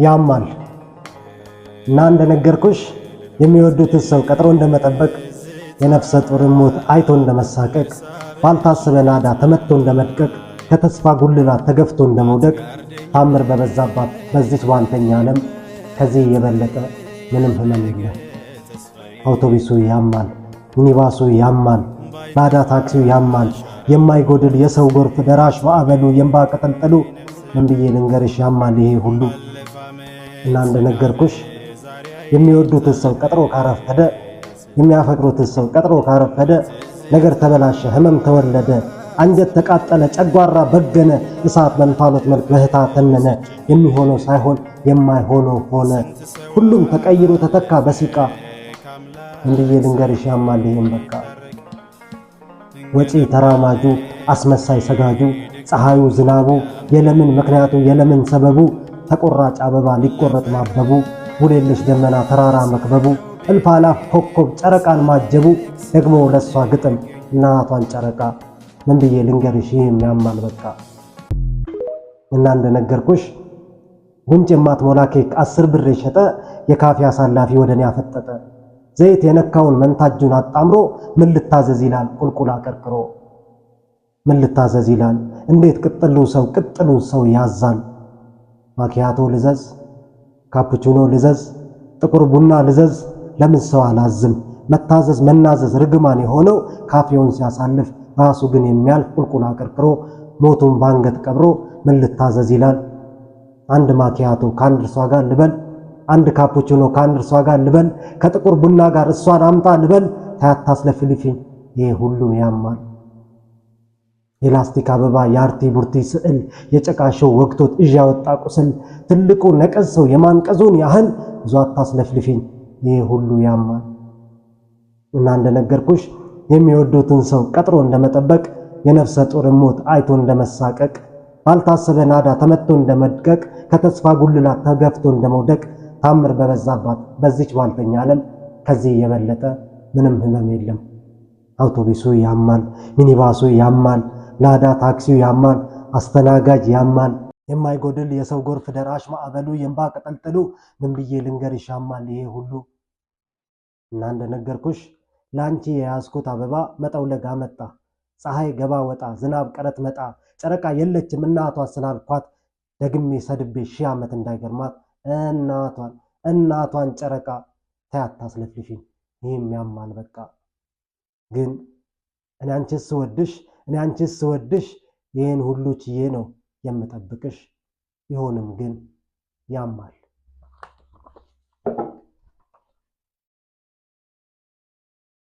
ያማል እና እንደነገርኩሽ የሚወዱትን ሰው ቀጥሮ እንደመጠበቅ የነፍሰ ጡር ሞት አይቶ እንደመሳቀቅ ባልታሰበ ናዳ ተመቶ እንደመድቀቅ ከተስፋ ጉልላት ተገፍቶ እንደመውደቅ ታምር በበዛባት በዚች ባልተኛ ዓለም ከዚህ የበለጠ ምንም ህመም የለም። አውቶቡሱ ያማል፣ ሚኒባሱ ያማል፣ ላዳ ታክሲው ያማል፣ የማይጎድል የሰው ጎርፍ ደራሽ ማዕበሉ የእንባ ቅጥልጥሉ ምን ብዬ ልንገርሽ ያማል ይሄ ሁሉ። እና እንደነገርኩሽ የሚወዱትን ሰው ቀጥሮ ካረፈደ የሚያፈቅሩትን ሰው ቀጥሮ ካረፈደ ነገር ተበላሸ፣ ህመም ተወለደ፣ አንጀት ተቃጠለ፣ ጨጓራ በገነ፣ እሳት በእንፋሎት መልክ በህታ ተነነ። የሚሆነው ሳይሆን የማይሆነው ሆነ፣ ሁሉም ተቀይሮ ተተካ በሲቃ። እንዲዬ ልንገርሽ ያማል ይሄም በቃ። ወጪ ተራማጁ አስመሳይ ሰጋጁ ፀሐዩ ዝናቡ የለምን ምክንያቱ የለምን ሰበቡ ተቆራጭ አበባ ሊቆረጥ ማበቡ ውሌልሽ ደመና ተራራ መክበቡ እልፍ አላፍ ኮከብ ጨረቃን ማጀቡ ደግሞ ለሷ ግጥም እናቷን ጨረቃ። ምን ብዬ ልንገርሽ ይሄም ያማል በቃ። እና እንደነገርኩሽ ጉንጭ የማትሞላ ኬክ 10 ብር የሸጠ የካፌ አሳላፊ ወደኔ ያፈጠጠ ዘይት የነካውን መንታጁን አጣምሮ ምን ልታዘዝ ይላል ቁልቁል አቀርቅሮ። ምን ልታዘዝ ይላል እንዴት ቅጥሉን ሰው ያዛል። ማኪያቶ ልዘዝ፣ ካፑቺኖ ልዘዝ፣ ጥቁር ቡና ልዘዝ፣ ለምን ሰው አላዝም። መታዘዝ መናዘዝ ርግማን የሆነው ካፌውን ሲያሳልፍ ራሱ ግን የሚያልፍ ቁልቁል አቀርቅሮ ሞቱን ባንገት ቀብሮ ምን ልታዘዝ ይላል። አንድ ማኪያቶ ከአንድ እርሷ ጋር ልበል፣ አንድ ካፑቺኖ ከአንድ እርሷ ጋር ልበል፣ ከጥቁር ቡና ጋር እሷን አምጣ ልበል። ታያታስለፍልፊኝ ይሄ ሁሉ ያማል። የላስቲክ አበባ የአርቲ ቡርቲ ስዕል የጨቃሸው ወቅቶት እዥ ያወጣ ቁስል ትልቁ ነቀዝ ሰው የማንቀዙን ያህል ብዙ አታስለፍልፊኝ ይሄ ሁሉ ያማል። እና እንደነገርኩሽ የሚወዱትን ሰው ቀጥሮ እንደመጠበቅ የነፍሰ ጡር ሞት አይቶ እንደመሳቀቅ ባልታሰበ ናዳ ተመቶ እንደመድቀቅ ከተስፋ ጉልላት ተገፍቶ እንደመውደቅ ታምር በበዛባት በዚች ባልተኛ ዓለም ከዚህ የበለጠ ምንም ህመም የለም። አውቶቡሱ ያማል፣ ሚኒባሱ ያማል፣ ላዳ ታክሲው ያማል፣ አስተናጋጅ ያማል፣ የማይጎድል የሰው ጎርፍ ደራሽ ማዕበሉ የእንባ ቅጥልጥሉ ምን ብዬ ልንገርሽ ያማል ይሄ ሁሉ። እና እንደነገርኩሽ ላንቺ የያዝኩት አበባ መጠውለግ አመጣ፣ ፀሐይ ገባ ወጣ፣ ዝናብ ቀረት መጣ፣ ጨረቃ የለችም እናቷን ስላልኳት ደግሜ ሰድቤ 1000 ዓመት እንዳይገርማት እናቷን ጨረቃ። ታያታስለፍልፊኝ ይሄም ያማል በቃ። ግን እኔ አንቺስ ስወድሽ ይሄን ሁሉ ችዬ ነው የምጠብቅሽ። ቢሆንም ግን ያማል።